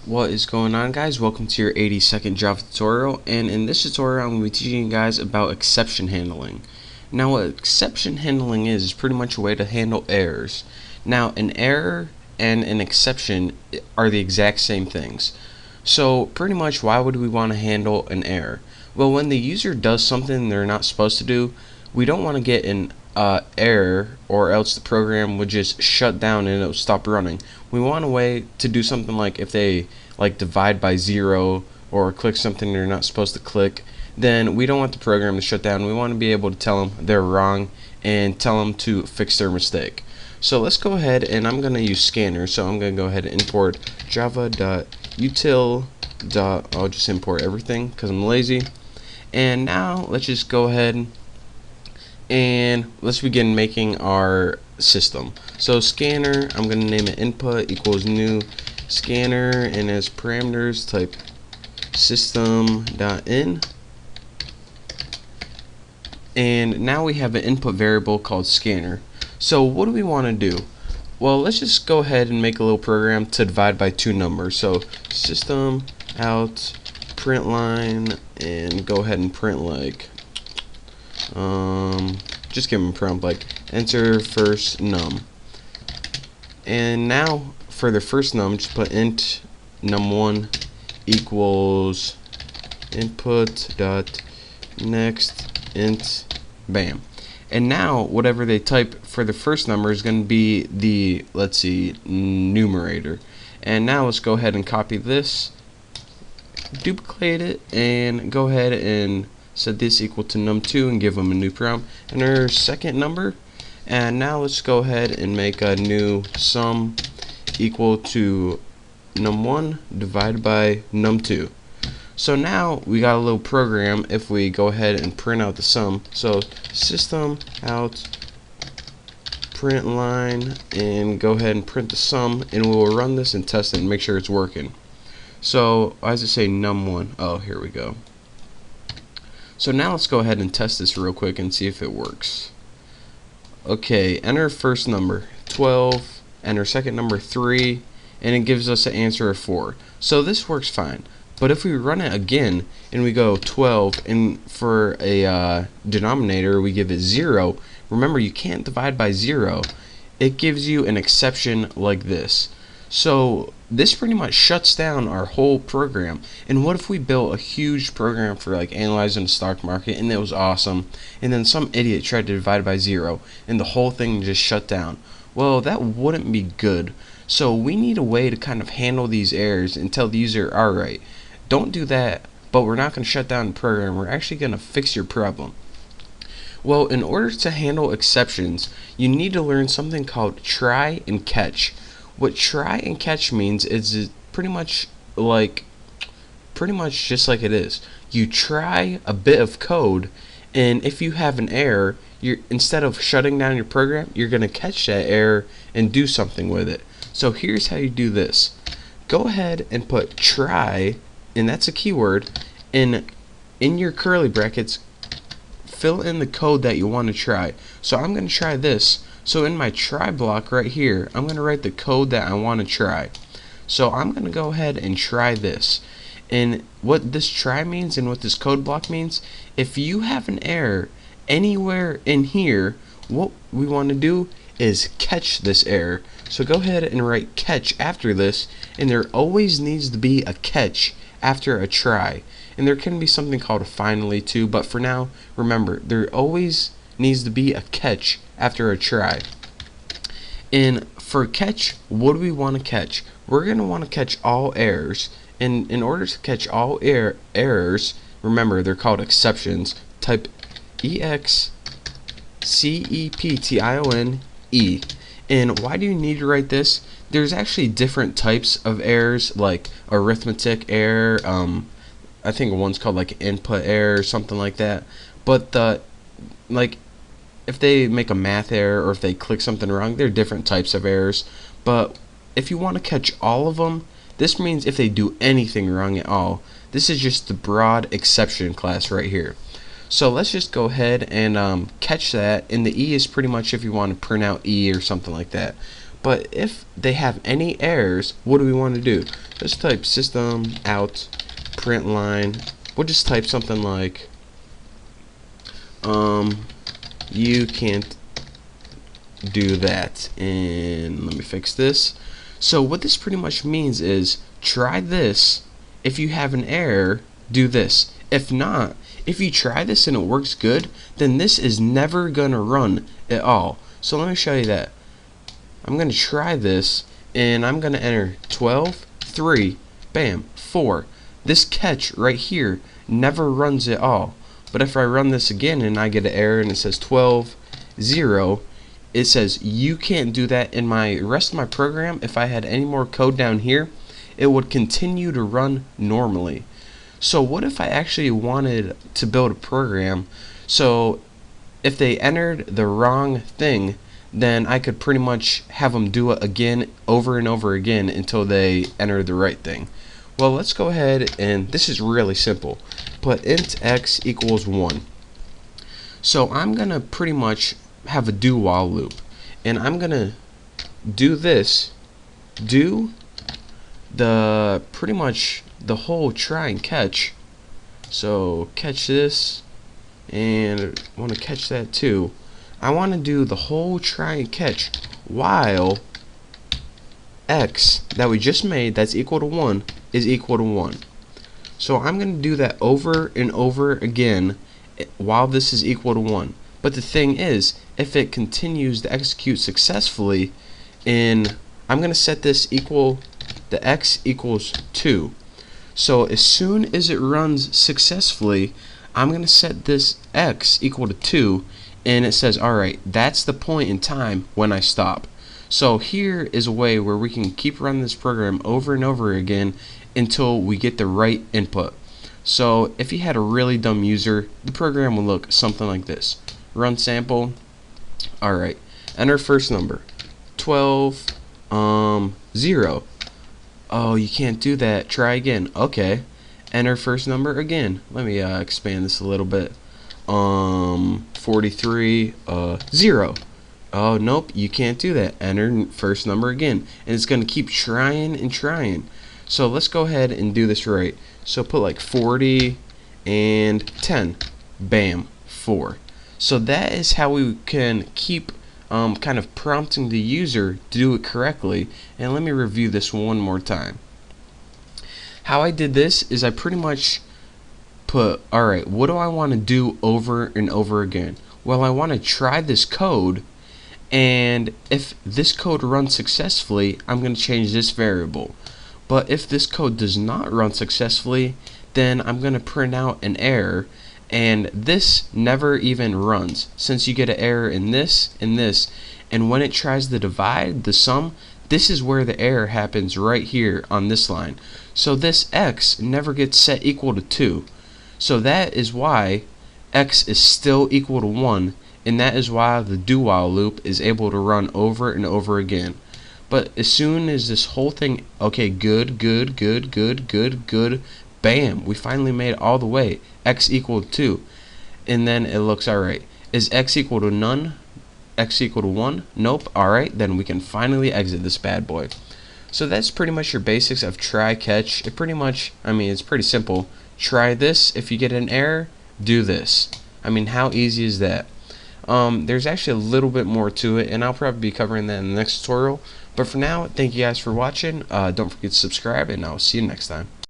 What is going on, guys? Welcome to your 80-second Java tutorial, and in this tutorial I'm going to be teaching you guys about exception handling. Now what exception handling is pretty much a way to handle errors. Now an error and an exception are the exact same things. So pretty much, why would we want to handle an error? Well, when the user does something they're not supposed to do, we don't want to get an error, or else the program would just shut down and it'll stop running. We want a way to do something like if they divide by 0 or click something they're not supposed to click, then we don't want the program to shut down. We want to be able to tell them they're wrong and tell them to fix their mistake. So let's go ahead, and I'm going to use scanner. So I'm going to go ahead and import java.util. I'll just import everything because I'm lazy. And now let's just go ahead and let's begin making our system. So scanner, I'm going to name it input equals new scanner, and as parameters type system.in. And now we have an input variable called scanner. So what do we want to do? Well, let's just go ahead and make a little program to divide by two numbers. So system out print line, and go ahead and print just give them a prompt like enter first num. And now for the first num, just put int num1 equals input dot next int bam. And now whatever they type for the first number is going to be the, let's see, numerator. And now let's go ahead and copy this, duplicate it, and go ahead and set this equal to num2 and give them a new prompt and our second number. And now let's go ahead and make a new sum equal to num1 divided by num2. So now we got a little program if we go ahead and print out the sum. So system out print line, and go ahead and print the sum, and we will run this and test it and make sure it's working. So why does it say num1? Oh, here we go. So now let's go ahead and test this real quick and see if it works. Okay, enter first number 12, enter second number 3, and it gives us an answer of 4. So this works fine. But if we run it again and we go 12, and for a denominator we give it 0, remember you can't divide by 0, it gives you an exception like this. So this pretty much shuts down our whole program. And what if we built a huge program for analyzing the stock market, and it was awesome, and then some idiot tried to divide by 0 and the whole thing just shut down? Well, that wouldn't be good. So we need a way to kind of handle these errors and tell the user, alright, don't do that, but we're not going to shut down the program, we're actually going to fix your problem. Well, in order to handle exceptions, you need to learn something called try and catch. What try and catch means is pretty much just like it is. You try a bit of code, and if you have an error, instead of shutting down your program, you're going to catch that error and do something with it. So here's how you do this. Go ahead and put try, and that's a keyword, and in your curly brackets fill in the code that you want to try. So I'm going to try this. So in my try block right here, I'm going to write the code that I want to try. So I'm going to go ahead and try this. And what this try means and what this code block means, if you have an error anywhere in here, what we want to do is catch this error. So go ahead and write catch after this, and there always needs to be a catch after a try. And there can be something called a finally too, but for now, remember, there always needs to be a catch after a try. And for catch, what do we want to catch? We're going to want to catch all errors. And in order to catch all errors, remember they're called exceptions. Type exceptione. And why do you need to write this? There's actually different types of errors, like arithmetic error. I think one's called input error or something like that. But if they make a math error or if they click something wrong, there are different types of errors. But if you want to catch all of them, this means if they do anything wrong at all. This is just the broad exception class right here. So let's just go ahead and catch that, and the E is pretty much if you want to print out E or something like that. But if they have any errors, what do we want to do? let's type system out print line. We'll just type something like you can't do that, and let me fix this. So what this pretty much means is try this. If you have an error, do this. If not, if you try this and it works good, then this is never gonna run at all. So let me show you that. I'm gonna try this and I'm gonna enter 12, 3, bam, 4. This catch right here never runs at all. But if I run this again and I get an error and it says 12, 0, it says you can't do that. In my rest of my program, if I had any more code down here, it would continue to run normally. So what if I actually wanted to build a program so if they entered the wrong thing, then I could pretty much have them do it again over and over again until they enter the right thing. Well, let's go ahead, and this is really simple. Put int x equals 1. So I'm gonna pretty much have a do while loop, and I'm gonna do this, do the pretty much the whole try and catch. So catch this, and I want to catch that too. I want to do the whole try and catch while x that we just made, that's equal to 1, is equal to 1. So I'm going to do that over and over again while this is equal to 1. But the thing is, if it continues to execute successfully, I'm going to set this equal, the x equals 2. So as soon as it runs successfully, I'm going to set this x equal to 2, and it says, alright, that's the point in time when I stop. So here is a way where we can keep running this program over and over again until we get the right input. So if you had a really dumb user, the program will look something like this. Run sample. Alright, enter first number. 12, 0. Oh, you can't do that. Try again. Okay. Enter first number again. Let me expand this a little bit. 43, 0. Oh, nope, you can't do that. Enter first number again. And it's going to keep trying and trying. So let's go ahead and do this right. So put like 40 and 10. Bam, 4. So that is how we can keep kind of prompting the user to do it correctly. And let me review this one more time. How I did this is I pretty much put, alright, what do I want to do over and over again? Well, I want to try this code, and if this code runs successfully, I'm going to change this variable. But if this code does not run successfully, then I'm going to print out an error, and this never even runs, since you get an error in this and this, and when it tries to divide the sum, this is where the error happens, right here on this line. So this x never gets set equal to 2. So that is why x is still equal to 1, and that is why the do while loop is able to run over and over again. But as soon as this whole thing, okay, good, bam, we finally made it all the way, x equal to 2, and then it looks alright. Is x equal to none? X equal to 1? Nope. Alright, then we can finally exit this bad boy. So that's pretty much your basics of try catch. It pretty much, I mean, it's pretty simple. Try this. If you get an error, do this. I mean, how easy is that? There's actually a little bit more to it, and I'll probably be covering that in the next tutorial. But for now, thank you guys for watching. Don't forget to subscribe, and I'll see you next time.